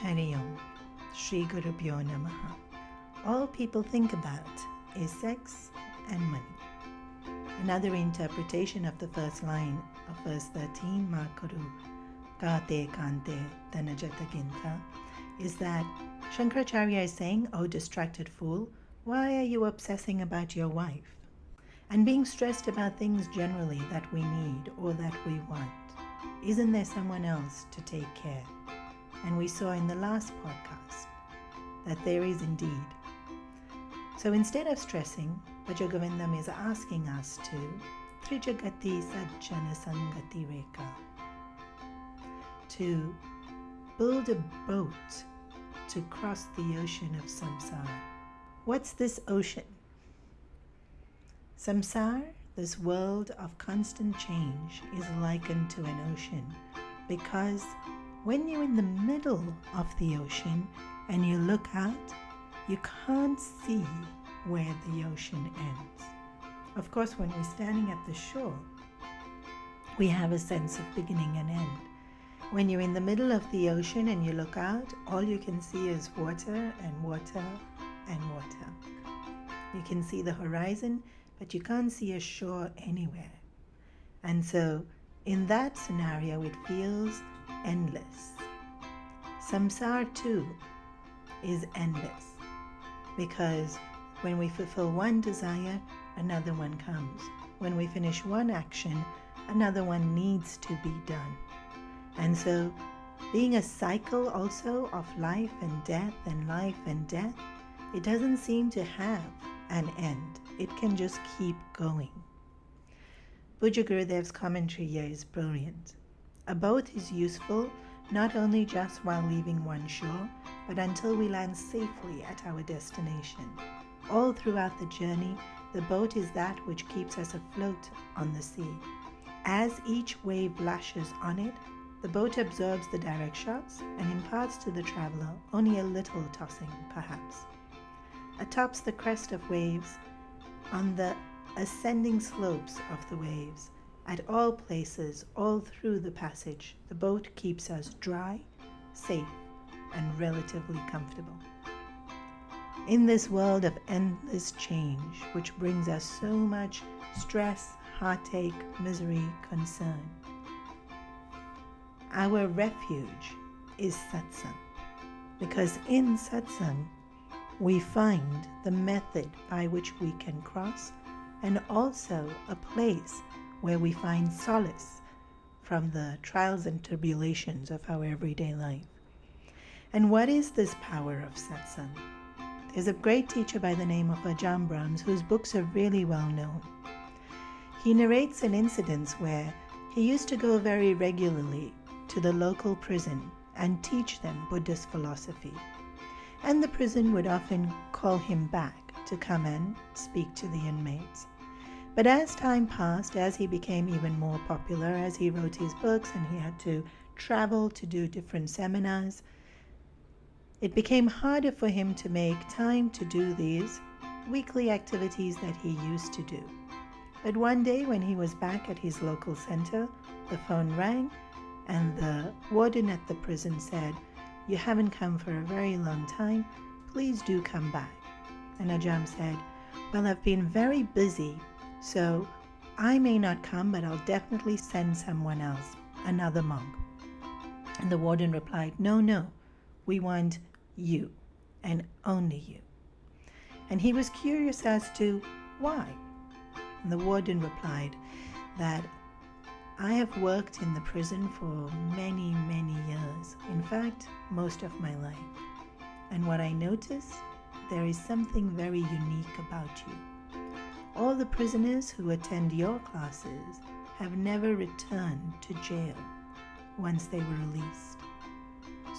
Hari Om, Shri Guru Pyo Namaha. All people think about is sex and money. Another interpretation of the first line of verse 13, Ma Kuru Kate Kante Dhanajata Ginta, is that Shankaracharya is saying, "O distracted fool, why are you obsessing about your wife and being stressed about things generally that we need or that we want? Isn't there someone else to take care?" And we saw in the last podcast that there is indeed. So instead of stressing, Bhajagovindam is asking us to Trijagati Sajjana Sangati Reka, to build a boat to cross the ocean of samsara. What's this ocean? Samsara, this world of constant change, is likened to an ocean because when you're in the middle of the ocean and you look out, you can't see where the ocean ends. Of course, when we're standing at the shore, we have a sense of beginning and end. When you're in the middle of the ocean and you look out, all you can see is water and water and water. You can see the horizon, but you can't see a shore anywhere. And so, in that scenario, it feels endless. Samsara too is endless because when we fulfill one desire, another one comes. When we finish one action, another one needs to be done. And so, being a cycle also of life and death and life and death, it doesn't seem to have an end. It can just keep going. Pujya Gurudev's commentary here is brilliant. A boat is useful not only just while leaving one shore, but until we land safely at our destination. All throughout the journey, the boat is that which keeps us afloat on the sea. As each wave lashes on it, the boat absorbs the direct shots and imparts to the traveler only a little tossing, perhaps. Atop the crest of waves, on the ascending slopes of the waves, at all places, all through the passage, the boat keeps us dry, safe, and relatively comfortable. In this world of endless change, which brings us so much stress, heartache, misery, concern, our refuge is Satsang, because in Satsang we find the method by which we can cross, and also a place where we find solace from the trials and tribulations of our everyday life. And what is this power of Satsang? There's a great teacher by the name of Ajahn Brahms whose books are really well known. He narrates an incident where he used to go very regularly to the local prison and teach them Buddhist philosophy. And the prison would often call him back to come and speak to the inmates. But as time passed, as he became even more popular, as he wrote his books and he had to travel to do different seminars, it became harder for him to make time to do these weekly activities that he used to do. But one day when he was back at his local center, the phone rang and the warden at the prison said, "You haven't come for a very long time, please do come back." And Ajahn said, "Well, I've been very busy, so I may not come, but I'll definitely send someone else, another monk." And the warden replied, No, we want you, and only you." And he was curious as to why. And the warden replied that, "I have worked in the prison for many, many years. In fact, most of my life. And what I notice, there is something very unique about you. All the prisoners who attend your classes have never returned to jail once they were released.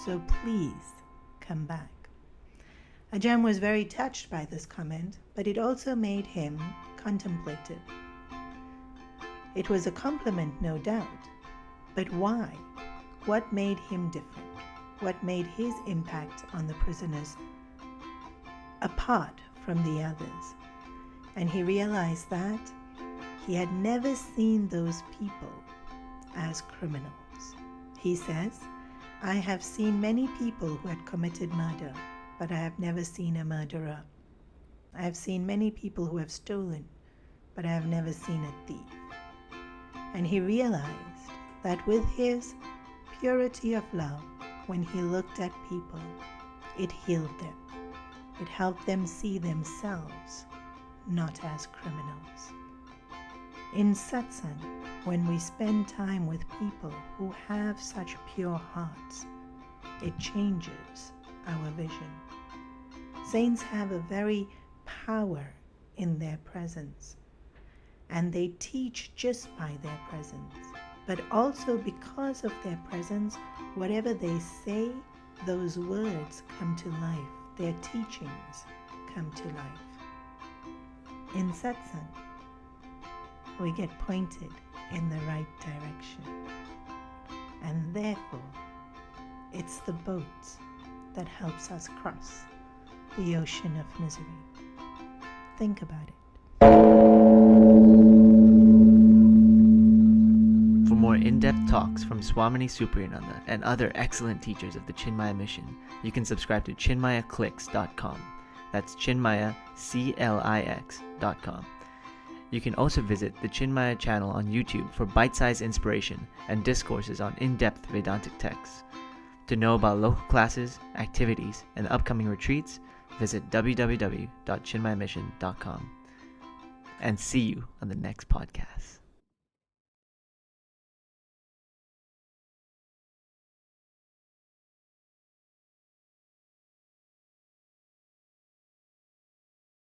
So please come back." Ajahn was very touched by this comment, but it also made him contemplative. It was a compliment, no doubt, but why? What made him different? What made his impact on the prisoners apart from the others? And he realized that he had never seen those people as criminals. He says, I have seen many people who had committed murder, but I have never seen a murderer. I have seen many people who have stolen, but I have never seen a thief. And he realized that with his purity of love, when he looked at people, it healed them. It helped them see themselves not as criminals. In satsang, when we spend time with people who have such pure hearts, it changes our vision. Saints have a very power in their presence, and they teach just by their presence, but also because of their presence, whatever they say, those words come to life, their teachings come to life. In satsang, we get pointed in the right direction, and therefore it's the boat that helps us cross the ocean of misery. Think about it. For more in-depth talks from Swamini Supriyananda and other excellent teachers of the Chinmaya mission, you can subscribe to ChinmayaClicks.com. That's ChinmayaClix.com. You can also visit the Chinmaya channel on YouTube for bite-sized inspiration and discourses on in-depth Vedantic texts. To know about local classes, activities, and upcoming retreats, visit www.chinmayamission.com. And see you on the next podcast.